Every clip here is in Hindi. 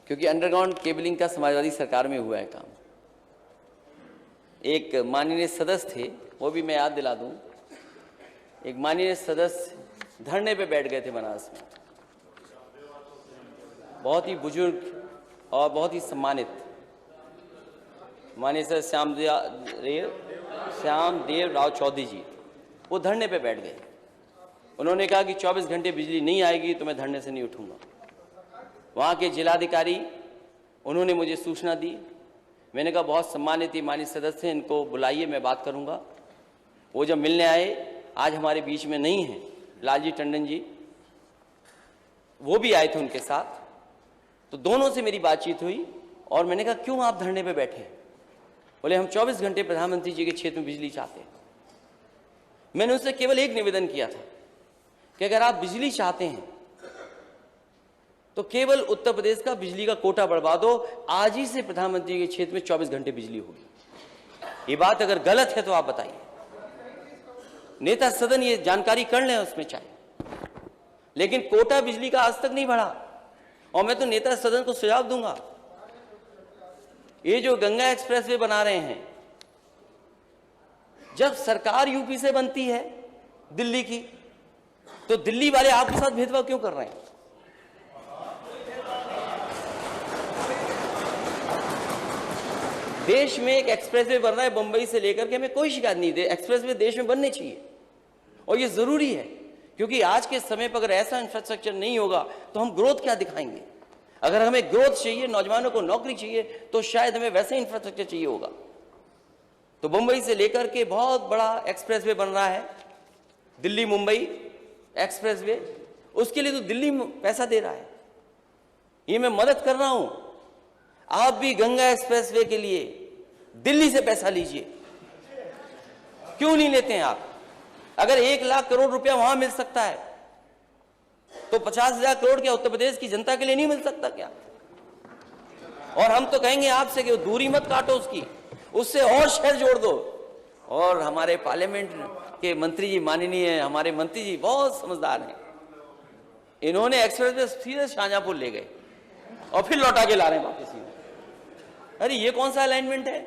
क्योंकि अंडरग्राउंड केबलिंग का समाजवादी सरकार में हुआ है काम। एक माननीय सदस्य थे, वो भी मैं याद दिला दूं, एक माननीय सदस्य धरने पे बैठ गए थे बनारस में, बहुत ही बुजुर्ग और बहुत ही सम्मानित माननीय सर श्यामदेव राव चौधरी जी, वो धरने पे बैठ गए। उन्होंने कहा कि 24 घंटे बिजली नहीं आएगी तो मैं धरने से नहीं उठूंगा। वहाँ के जिलाधिकारी, उन्होंने मुझे सूचना दी। मैंने कहा बहुत सम्मानित माननीय सदस्य हैं, इनको बुलाइए, मैं बात करूँगा। वो जब मिलने आए, आज हमारे बीच में नहीं हैं लालजी टंडन जी, वो भी आए थे उनके साथ। तो दोनों से मेरी बातचीत हुई और मैंने कहा क्यों आप धरने पे बैठे हैं? बोले हम 24 घंटे प्रधानमंत्री जी के क्षेत्र में बिजली चाहते हैं। मैंने उनसे केवल एक निवेदन किया था कि अगर आप बिजली चाहते हैं तो केवल उत्तर प्रदेश का बिजली का कोटा बढ़वा दो, आज ही से प्रधानमंत्री के क्षेत्र में 24 घंटे बिजली होगी। ये बात अगर गलत है तो आप बताइए। नेता सदन ये जानकारी कर लें उसमें चाहे, लेकिन कोटा बिजली का आज तक नहीं बढ़ा। और मैं तो नेता सदन को सुझाव दूंगा, ये जो गंगा एक्सप्रेसवे बना रहे हैं, जब सरकार यूपी से बनती है दिल्ली की, तो दिल्ली वाले आपके साथ भेदभाव क्यों कर रहे हैं? देश में एक एक्सप्रेसवे बन रहा है बंबई से लेकर के, हमें कोई शिकायत नहीं दे। एक्सप्रेसवे देश में बनने चाहिए और ये जरूरी है, क्योंकि आज के समय पर अगर ऐसा इंफ्रास्ट्रक्चर नहीं होगा तो हम ग्रोथ क्या दिखाएंगे? अगर हमें ग्रोथ चाहिए, नौजवानों को नौकरी चाहिए, तो शायद हमें वैसे इंफ्रास्ट्रक्चर चाहिए होगा। तो मुंबई से लेकर के बहुत बड़ा एक्सप्रेसवे बन रहा है, दिल्ली मुंबई एक्सप्रेसवे, उसके लिए तो दिल्ली पैसा दे रहा है। ये मैं मदद कर रहा हूं। आप भी गंगा एक्सप्रेसवे के लिए दिल्ली से पैसा लीजिए, क्यों नहीं लेते हैं आप? अगर 1 लाख करोड़ रुपया वहां मिल सकता है तो 50,000 करोड़ क्या उत्तर प्रदेश की जनता के लिए नहीं मिल सकता क्या? और हम तो कहेंगे आपसे कि दूरी मत काटो उसकी, उससे और शहर जोड़ दो। और हमारे पार्लियामेंट के मंत्री जी, माननीय हमारे मंत्री जी बहुत समझदार हैं, इन्होंने एक्सप्रेसवे सीधे शाहजहांपुर ले गए और फिर लौटा के ला रहे हैं वापस। अरे ये कौन सा अलाइनमेंट है?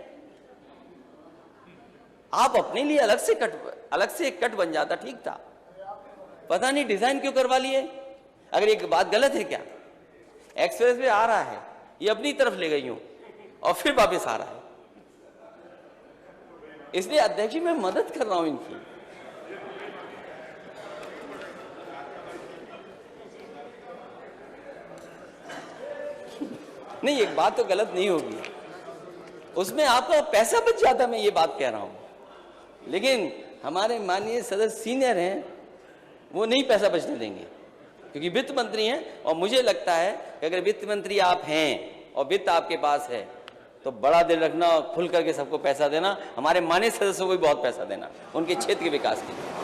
आप अपने लिए अलग से एक कट बन जाता, ठीक था। पता नहीं डिजाइन क्यों करवा लिए। अगर एक बात गलत है क्या? एक्सप्रेसवे आ रहा है, ये अपनी तरफ ले गई हूं और फिर वापस आ रहा है। इसलिए अध्यक्ष जी मैं मदद कर रहा हूं इनकी। नहीं, एक बात तो गलत नहीं होगी, उसमें आपका पैसा बच जाता, मैं ये बात कह रहा हूं। लेकिन हमारे माननीय सदस्य सीनियर हैं, वो नहीं पैसा बचने देंगे, क्योंकि वित्त मंत्री हैं। और मुझे लगता है कि अगर वित्त मंत्री आप हैं और वित्त आपके पास है तो बड़ा दिल रखना और खुल करके सबको पैसा देना, हमारे माननीय सदस्यों को भी बहुत पैसा देना उनके क्षेत्र के विकास के लिए।